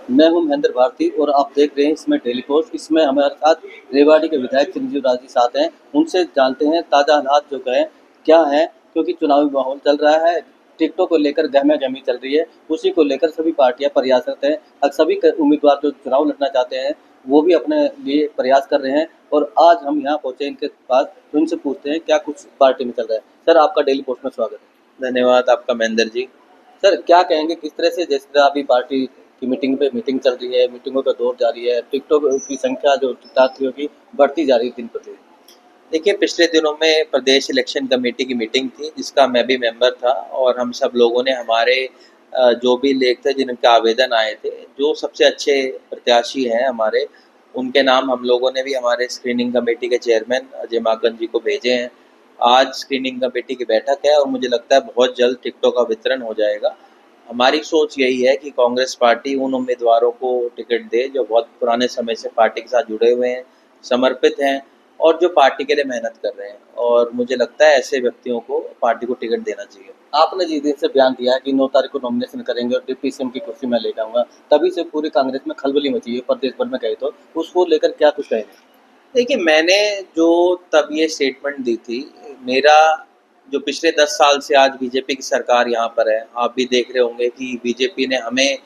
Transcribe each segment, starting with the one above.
मैं हूं महेंद्र भारती और आप देख रहे हैं इसमें डेली पोस्ट। इसमें हमारे साथ रेवाड़ी के विधायक चिरंजीव राज जी साथ हैं। उनसे जानते हैं ताज़ा हालात जो कहें क्या है, क्योंकि चुनावी माहौल चल रहा है। टिकटों को लेकर गहमा-गहमी चल रही है, उसी को लेकर सभी पार्टियां प्रयासरत हैं। अब सभी उम्मीदवार जो चुनाव लड़ना चाहते हैं वो भी अपने लिए प्रयास कर रहे हैं और आज हम यहाँ पहुँचे इनके पास, तो इनसे पूछते हैं क्या कुछ पार्टी में चल रहा है। सर, आपका डेली पोस्ट में स्वागत है। धन्यवाद आपका महेंद्र जी। सर, क्या कहेंगे किस तरह से, जिस तरह अभी पार्टी की मीटिंग पे मीटिंग चल रही है, मीटिंगों का दौर जारी है, टिकटों की संख्या जो टिकटॉकियों की बढ़ती जा रही है दिन प्रतिदिन। देखिए, पिछले दिनों में प्रदेश इलेक्शन कमेटी की मीटिंग थी जिसका मैं भी मेंबर था और हम सब लोगों ने हमारे जो भी लेख थे जिनके आवेदन आए थे, जो सबसे अच्छे प्रत्याशी हैं हमारे, उनके नाम हम लोगों ने भी हमारे स्क्रीनिंग कमेटी के चेयरमैन अजय माकन जी को भेजे हैं। आज स्क्रीनिंग कमेटी की बैठक है और मुझे लगता है बहुत जल्द टिकटों का वितरण हो जाएगा। हमारी सोच यही है कि कांग्रेस पार्टी उन उम्मीदवारों को टिकट दे जो बहुत पुराने समय से पार्टी के साथ जुड़े हुए हैं, समर्पित हैं और जो पार्टी के लिए मेहनत कर रहे हैं, और मुझे लगता है ऐसे व्यक्तियों को पार्टी को टिकट देना चाहिए। आपने जिस दिन से बयान दिया है कि 9 तारीख को नॉमिनेशन करेंगे और डिप्टी सीएम की कुर्सी मैं लेकर आऊंगा, तभी से पूरी कांग्रेस में खलबली मची है, प्रदेश भर में गए तो उसको लेकर क्या कुछ कहेंगे? देखिए, मैंने जो तब ये स्टेटमेंट दी थी, मेरा जो पिछले 10 साल से आज बीजेपी की सरकार यहाँ पर है, आप भी देख रहे होंगे कि बीजेपी ने हमें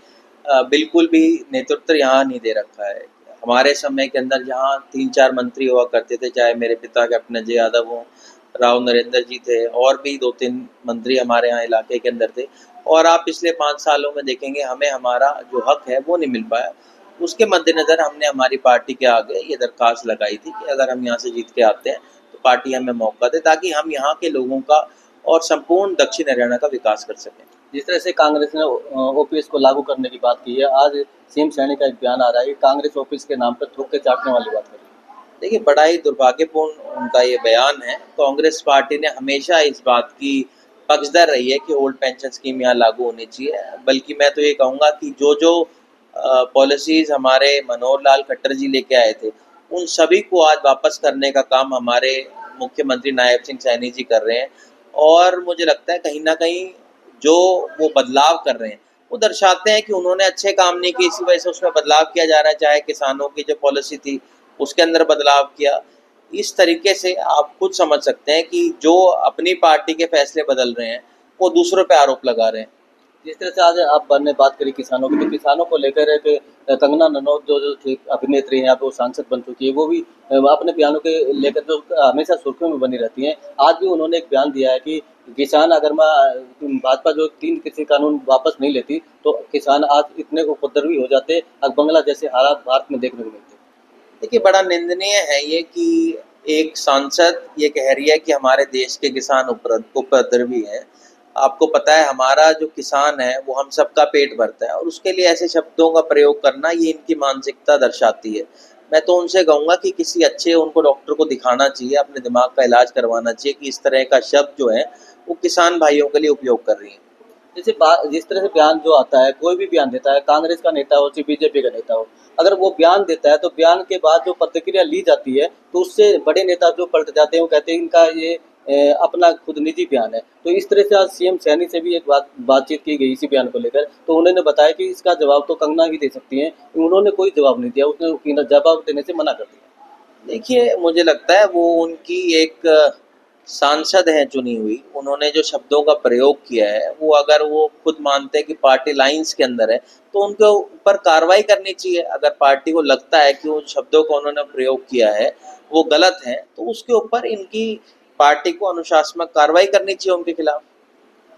बिल्कुल भी नेतृत्व यहाँ नहीं दे रखा है। हमारे समय के अंदर जहाँ 3-4 मंत्री हुआ करते थे, चाहे मेरे पिता कैप्टन अजय यादव हों, राव नरेंद्र जी थे और भी 2-3 मंत्री हमारे यहाँ इलाके के अंदर थे, और आप पिछले 5 सालों में देखेंगे हमें हमारा जो हक है वो नहीं मिल पाया। उसके मद्देनज़र हमने हमारी पार्टी के आगे ये दरख्वास्त लगाई थी कि अगर हम यहाँ से जीत के आते हैं तो पार्टी हमें मौका दे, ताकि हम यहाँ के लोगों का और संपूर्ण दक्षिण हरियाणा का विकास कर सकें। जिस तरह से कांग्रेस ने ओपीएस को लागू करने की बात की है, आज सीएम सैनी का एक बयान आ रहा है कि कांग्रेस ओपीएस के नाम पर थूक के चाटने वाली बात कर रही है। देखिए, बड़ा ही दुर्भाग्यपूर्ण उनका ये बयान है। कांग्रेस पार्टी ने हमेशा इस बात की पक्षधर रही है कि ओल्ड पेंशन स्कीम यहाँ लागू होनी चाहिए, बल्कि मैं तो ये कहूँगा कि जो जो पॉलिसीज़ हमारे मनोहर लाल खट्टर जी लेके आए थे, उन सभी को आज वापस करने का काम हमारे मुख्यमंत्री नायब सिंह सैनी जी कर रहे हैं, और मुझे लगता है कहीं न कहीं जो वो बदलाव कर रहे हैं, वो दर्शाते हैं कि उन्होंने अच्छे काम नहीं किए, इसी वजह से उसमें बदलाव किया जा रहा है। चाहे किसानों की जो पॉलिसी थी, उसके अंदर बदलाव किया। इस तरीके से आप खुद समझ सकते हैं कि जो अपनी पार्टी के फैसले बदल रहे हैं, वो दूसरों पे आरोप लगा रहे हैं। जिस तरह से आज आप ने बात करी किसानों की, तो किसानों को लेकर एक कंगना रनौत जो जो थी अभिनेत्री हैं, अब वो सांसद बन चुकी है, वो भी अपने बयानों के लेकर जो हमेशा सुर्खियों में बनी रहती हैं। आज भी उन्होंने एक बयान दिया है कि किसान अगर भाजपा जो 3 कृषि कानून वापस नहीं लेती तो किसान आज इतने उपद्रवी हो जाते, अब बंगला जैसे हालात भारत में देखने को मिलते। देखिए, बड़ा निंदनीय है ये कि एक सांसद ये कह रही है कि हमारे देश के किसान उपद्रवी हैं। आपको पता है हमारा जो किसान है वो हम सबका पेट भरता है, और उसके लिए ऐसे शब्दों का प्रयोग करना ये इनकी मानसिकता दर्शाती है। मैं तो उनसे कहूँगा कि किसी अच्छे उनको डॉक्टर को दिखाना चाहिए, अपने दिमाग का इलाज करवाना चाहिए कि इस तरह का शब्द जो है वो किसान भाइयों के लिए उपयोग कर रही हैं। जैसे जिस तरह से बयान जो आता है, कोई भी बयान देता है, कांग्रेस का नेता हो चाहे बीजेपी का नेता हो, अगर वो बयान देता है तो बयान के बाद जो प्रतिक्रिया ली जाती है, तो उससे बड़े नेता जो पलट जाते हैं, वो कहते हैं इनका ये अपना खुद निजी बयान है। तो इस तरह से आज सीएम सैनी से भी एक बातचीत की गई इसी बयान को लेकर, तो उन्होंने बताया कि इसका जवाब तो कंगना ही दे सकती हैं। उन्होंने कोई जवाब नहीं दिया, उसने जवाब देने से मना कर दिया। देखिए, मुझे लगता है वो उनकी एक सांसद हैं चुनी हुई, उन्होंने जो शब्दों का प्रयोग किया है, वो अगर वो खुद मानते हैं कि पार्टी लाइन्स के अंदर है, तो उनके ऊपर कार्रवाई करनी चाहिए। अगर पार्टी को लगता है कि उन शब्दों का उन्होंने प्रयोग किया है, वो गलत हैं, तो उसके ऊपर इनकी पार्टी को अनुशासनात्मक कार्रवाई करनी चाहिए उनके खिलाफ।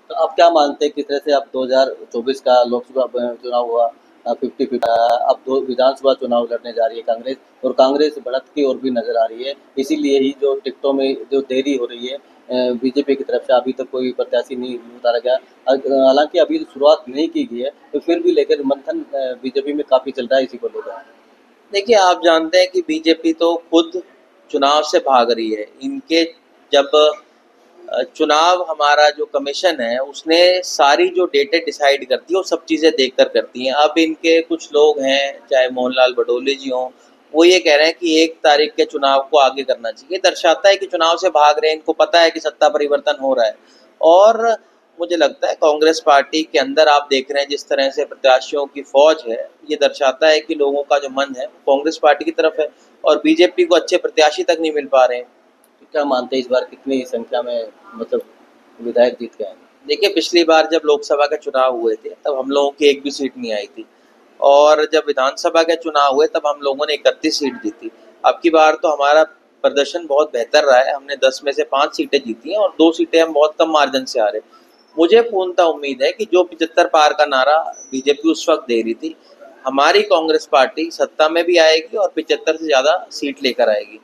तो आप क्या मानते हैं किस तरह से अब 2024 का लोकसभा चुनाव हुआ, 50-50 अब 2 विधानसभा चुनाव लड़ने जा रही है कांग्रेस, और कांग्रेस बढ़त की ओर भी नजर आ रही है। इसीलिए ही जो टिकटों में जो देरी हो रही है बीजेपी की तरफ से, अभी तक कोई प्रत्याशी नहीं उतारा गया। हालांकि अभी शुरुआत नहीं की गई है, तो फिर भी लेकर मंथन बीजेपी में काफ़ी चल रहा है इसी को लेकर। देखिए, आप जानते हैं कि बीजेपी तो खुद चुनाव से भाग रही है। इनके जब चुनाव हमारा जो कमीशन है उसने सारी जो डेटें डिसाइड करती है वो सब चीज़ें देखकर करती हैं। अब इनके कुछ लोग हैं, चाहे मोहनलाल बडोले जी हों, वो ये कह रहे हैं कि 1 तारीख के चुनाव को आगे करना चाहिए। ये दर्शाता है कि चुनाव से भाग रहे हैं, इनको पता है कि सत्ता परिवर्तन हो रहा है। और मुझे लगता है कांग्रेस पार्टी के अंदर आप देख रहे हैं जिस तरह से प्रत्याशियों की फौज है, ये दर्शाता है कि लोगों का जो मन है वो कांग्रेस पार्टी की तरफ है और बीजेपी को अच्छे प्रत्याशी तक नहीं मिल पा रहे हैं। तो क्या मानते हैं इस बार कितनी संख्या में मतलब विधायक जीत गए हैं? देखिए, पिछली बार जब लोकसभा के चुनाव हुए थे तब हम लोगों की एक भी सीट नहीं आई थी और जब विधानसभा के चुनाव हुए तब हम लोगों ने 31 सीट जीती। अब की बार तो हमारा प्रदर्शन बहुत बेहतर रहा है, हमने 10 में से 5 सीटें जीती हैं और 2 सीटें हम बहुत कम मार्जिन से हारे। मुझे पूर्णतः उम्मीद है कि जो 75 पार का नारा बीजेपी उस वक्त दे रही थी, हमारी कांग्रेस पार्टी सत्ता में भी आएगी और 75 से ज़्यादा सीट लेकर आएगी।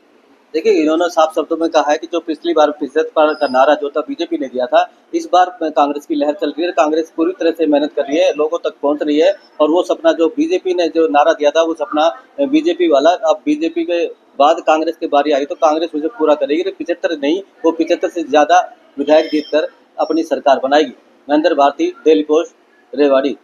देखिए, इन्होंने साफ शब्दों में कहा है कि जो पिछली बार 75 का नारा जो था बीजेपी ने दिया था, इस बार कांग्रेस की लहर चल रही है। कांग्रेस पूरी तरह से मेहनत कर रही है, लोगों तक पहुंच रही है और वो सपना जो बीजेपी ने जो नारा दिया था, वो सपना बीजेपी वाला अब बीजेपी के बाद कांग्रेस की बारी आई तो कांग्रेस उसे पूरा करेगी। 75 नहीं, वो 75 से ज़्यादा विधायक जीतकर अपनी सरकार बनाएगी। Mahendra Bharti, daily post, Rewari.